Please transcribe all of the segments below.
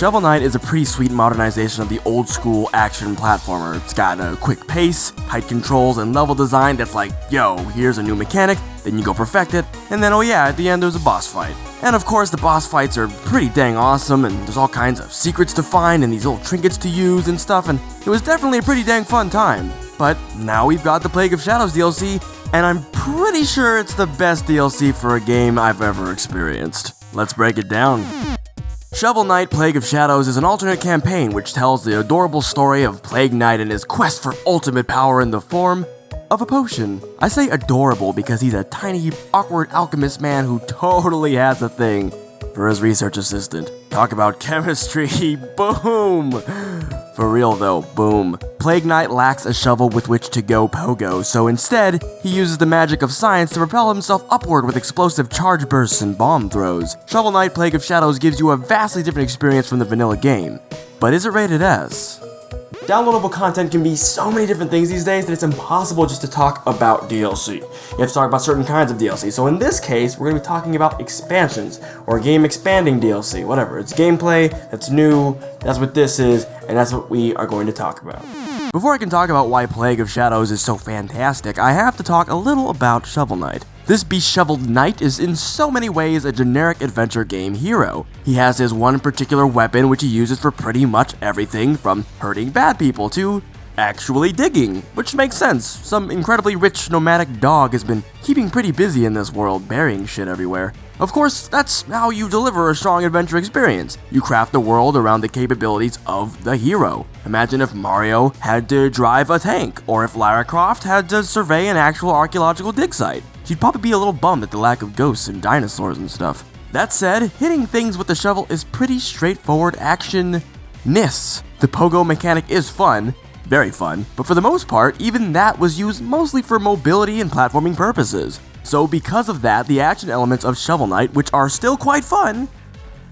Shovel Knight is a pretty sweet modernization of the old school action platformer. It's got a quick pace, tight controls, and level design that's like, yo, here's a new mechanic, then you go perfect it, and then oh yeah, at the end there's a boss fight. And of course the boss fights are pretty dang awesome, and there's all kinds of secrets to find and these little trinkets to use and stuff, and it was definitely a pretty dang fun time. But now we've got the Plague of Shadows DLC, and I'm pretty sure it's the best DLC for a game I've ever experienced. Let's break it down. Shovel Knight Plague of Shadows is an alternate campaign which tells the adorable story of Plague Knight and his quest for ultimate power in the form of a potion. I say adorable because he's a tiny, awkward alchemist man who totally has a thing for his research assistant. Talk about chemistry, boom! For real though, boom. Plague Knight lacks a shovel with which to go pogo, so instead, he uses the magic of science to propel himself upward with explosive charge bursts and bomb throws. Shovel Knight Plague of Shadows gives you a vastly different experience from the vanilla game. But is it rated S? Downloadable content can be so many different things these days that it's impossible just to talk about DLC. You have to talk about certain kinds of DLC. So in this case, we're going to be talking about expansions, or game expanding DLC, whatever. It's gameplay, that's new, that's what this is, and that's what we are going to talk about. Before I can talk about why Plague of Shadows is so fantastic, I have to talk a little about Shovel Knight. This beshoveled knight is in so many ways a generic adventure game hero. He has his one particular weapon which he uses for pretty much everything from hurting bad people to actually digging, which makes sense. Some incredibly rich nomadic dog has been keeping pretty busy in this world, burying shit everywhere. Of course, that's how you deliver a strong adventure experience. You craft the world around the capabilities of the hero. Imagine if Mario had to drive a tank, or if Lara Croft had to survey an actual archaeological dig site. She'd probably be a little bummed at the lack of ghosts and dinosaurs and stuff. That said, hitting things with the shovel is pretty straightforward action-ness. The pogo mechanic is fun, very fun, but for the most part, even that was used mostly for mobility and platforming purposes. So because of that, the action elements of Shovel Knight, which are still quite fun,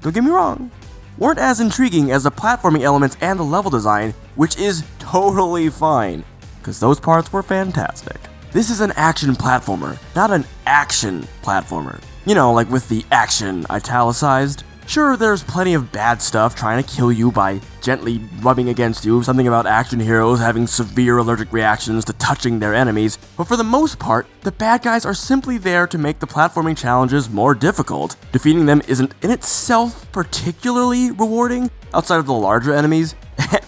don't get me wrong, weren't as intriguing as the platforming elements and the level design, which is totally fine, because those parts were fantastic. This is an action platformer, not an action platformer. You know, like with the action italicized. Sure, there's plenty of bad stuff trying to kill you by gently rubbing against you, something about action heroes having severe allergic reactions to touching their enemies, but for the most part, the bad guys are simply there to make the platforming challenges more difficult. Defeating them isn't in itself particularly rewarding, outside of the larger enemies,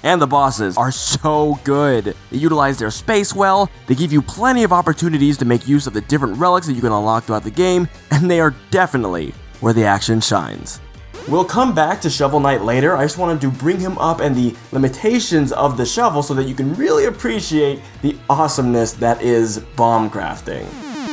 and the bosses are so good. They utilize their space well, they give you plenty of opportunities to make use of the different relics that you can unlock throughout the game, and they are definitely where the action shines. We'll come back to Shovel Knight later. I just wanted to bring him up and the limitations of the shovel so that you can really appreciate the awesomeness that is bomb crafting.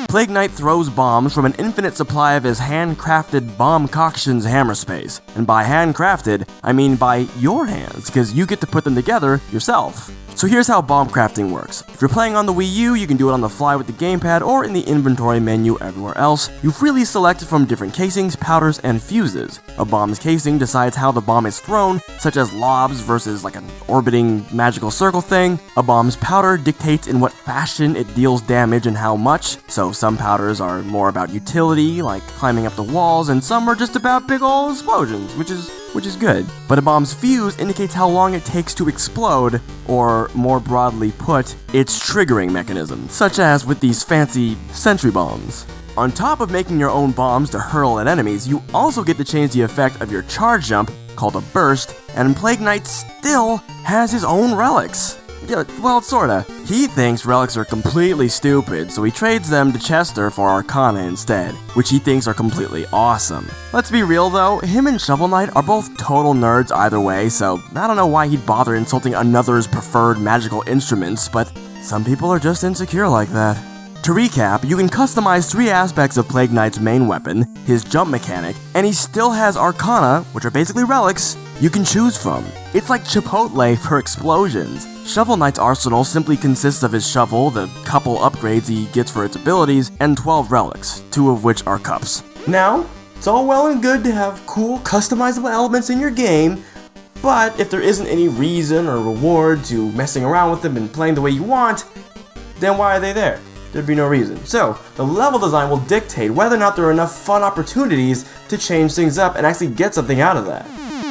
Plague Knight throws bombs from an infinite supply of his handcrafted bomb-coctions hammer space. And by handcrafted, I mean by your hands, because you get to put them together yourself. So here's how bomb crafting works. If you're playing on the Wii U, you can do it on the fly with the gamepad or in the inventory menu everywhere else. You freely select from different casings, powders, and fuses. A bomb's casing decides how the bomb is thrown, such as lobs versus like an orbiting magical circle thing. A bomb's powder dictates in what fashion it deals damage and how much, so some powders are more about utility, like climbing up the walls, and some are just about big ol' explosions, which is good. But a bomb's fuse indicates how long it takes to explode, or more broadly put, its triggering mechanism, such as with these fancy sentry bombs. On top of making your own bombs to hurl at enemies, you also get to change the effect of your charge jump, called a burst, and Plague Knight still has his own relics. Yeah, well, sorta. He thinks relics are completely stupid, so he trades them to Chester for Arcana instead, which he thinks are completely awesome. Let's be real though, him and Shovel Knight are both total nerds either way, so I don't know why he'd bother insulting another's preferred magical instruments, but some people are just insecure like that. To recap, you can customize 3 aspects of Plague Knight's main weapon, his jump mechanic, and he still has Arcana, which are basically relics, you can choose from. It's like Chipotle for explosions. Shovel Knight's arsenal simply consists of his shovel, the couple upgrades he gets for its abilities, and 12 relics, 2 of which are cups. Now, it's all well and good to have cool, customizable elements in your game, but if there isn't any reason or reward to messing around with them and playing the way you want, then why are they there? There'd be no reason. So, the level design will dictate whether or not there are enough fun opportunities to change things up and actually get something out of that.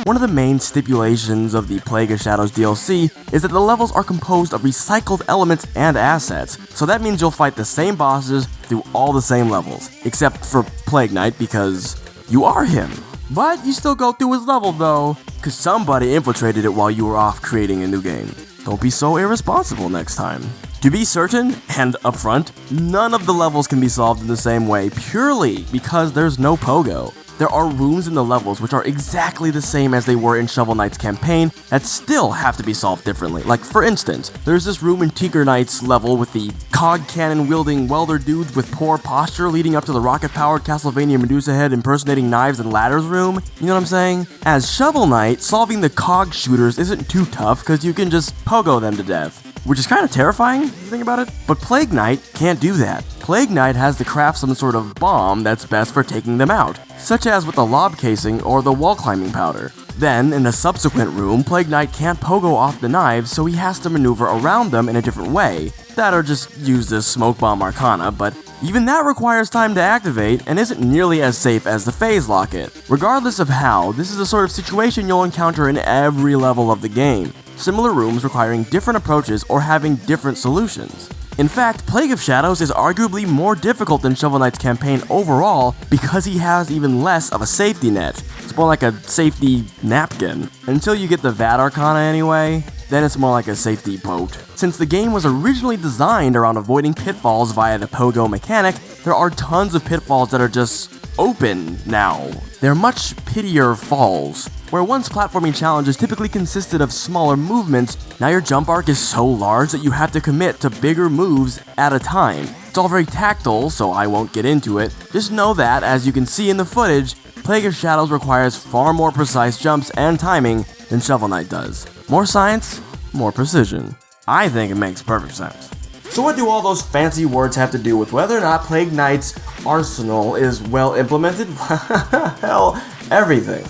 One of the main stipulations of the Plague of Shadows DLC is that the levels are composed of recycled elements and assets, so that means you'll fight the same bosses through all the same levels, except for Plague Knight because you are him. But you still go through his level though, cause somebody infiltrated it while you were off creating a new game. Don't be so irresponsible next time. To be certain, and upfront, none of the levels can be solved in the same way purely because there's no pogo. There are rooms in the levels which are exactly the same as they were in Shovel Knight's campaign that still have to be solved differently. Like for instance, there's this room in Tinker Knight's level with the cog cannon wielding welder dudes with poor posture leading up to the rocket powered Castlevania Medusa head impersonating knives and ladders room. You know what I'm saying? As Shovel Knight, solving the cog shooters isn't too tough because you can just pogo them to death. Which is kind of terrifying, if you think about it. But Plague Knight can't do that. Plague Knight has to craft some sort of bomb that's best for taking them out, such as with the lob casing or the wall climbing powder. Then, in the subsequent room, Plague Knight can't pogo off the knives, so he has to maneuver around them in a different way, that are just used as smoke bomb arcana, but even that requires time to activate and isn't nearly as safe as the phase locket. Regardless of how, this is the sort of situation you'll encounter in every level of the game. Similar rooms requiring different approaches or having different solutions. In fact, Plague of Shadows is arguably more difficult than Shovel Knight's campaign overall because he has even less of a safety net. It's more like a safety napkin. Until you get the VAT Arcana anyway, then it's more like a safety boat. Since the game was originally designed around avoiding pitfalls via the pogo mechanic, there are tons of pitfalls that are just open now. They're much pittier falls. Where once platforming challenges typically consisted of smaller movements, now your jump arc is so large that you have to commit to bigger moves at a time. It's all very tactile, so I won't get into it. Just know that, as you can see in the footage, Plague of Shadows requires far more precise jumps and timing than Shovel Knight does. More science, more precision. I think it makes perfect sense. So what do all those fancy words have to do with whether or not Plague Knight's arsenal is well implemented? Hell, everything.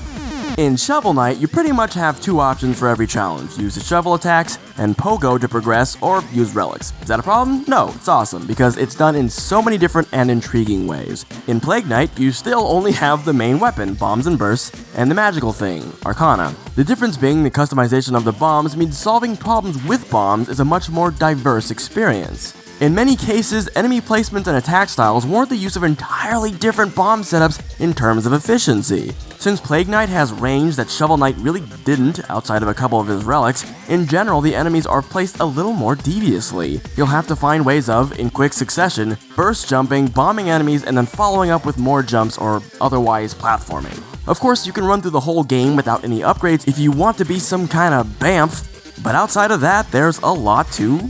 In Shovel Knight, you pretty much have two options for every challenge. Use the shovel attacks and pogo to progress, or use relics. Is that a problem? No, it's awesome, because it's done in so many different and intriguing ways. In Plague Knight, you still only have the main weapon, bombs and bursts, and the magical thing, Arcana. The difference being the customization of the bombs means solving problems with bombs is a much more diverse experience. In many cases, enemy placements and attack styles warrant the use of entirely different bomb setups in terms of efficiency. Since Plague Knight has range that Shovel Knight really didn't outside of a couple of his relics, in general the enemies are placed a little more deviously. You'll have to find ways of, in quick succession, burst jumping, bombing enemies, and then following up with more jumps or otherwise platforming. Of course, you can run through the whole game without any upgrades if you want to be some kind of bamf, but outside of that, there's a lot to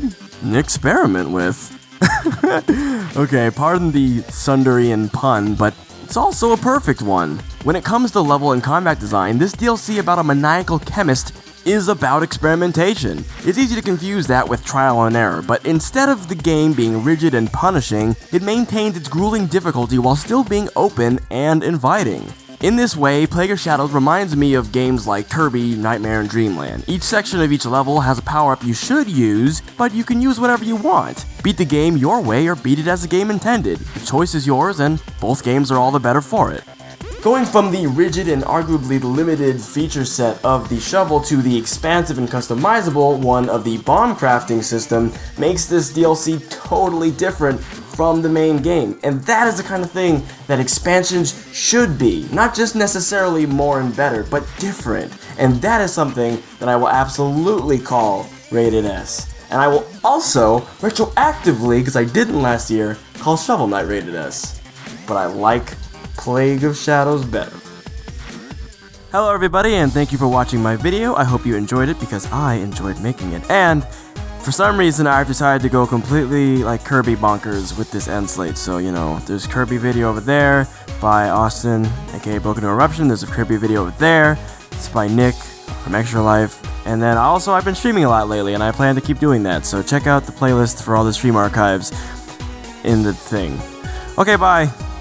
experiment with. Okay, pardon the Sunderian pun, but it's also a perfect one. When it comes to level and combat design, this DLC about a maniacal chemist is about experimentation. It's easy to confuse that with trial and error, but instead of the game being rigid and punishing, it maintains its grueling difficulty while still being open and inviting. In this way, Plague of Shadows reminds me of games like Kirby, Nightmare, and Dreamland. Each section of each level has a power-up you should use, but you can use whatever you want. Beat the game your way or beat it as the game intended. The choice is yours, and both games are all the better for it. Going from the rigid and arguably limited feature set of the shovel to the expansive and customizable one of the bomb crafting system makes this DLC totally different from the main game, and that is the kind of thing that expansions should be. Not just necessarily more and better, but different, and that is something that I will absolutely call Rated S. And I will also, retroactively, because I didn't last year, call Shovel Knight Rated S. But I like Plague of Shadows better. Hello everybody, and thank you for watching my video. I hope you enjoyed it because I enjoyed making it, and for some reason I've decided to go completely like Kirby bonkers with this end slate. So, you know, there's a Kirby video over there by Austin, aka Broken to Eruption. There's a Kirby video over there. It's by Nick from Extra Life. And then also I've been streaming a lot lately, and I plan to keep doing that. So check out the playlist for all the stream archives in the thing. Okay, bye.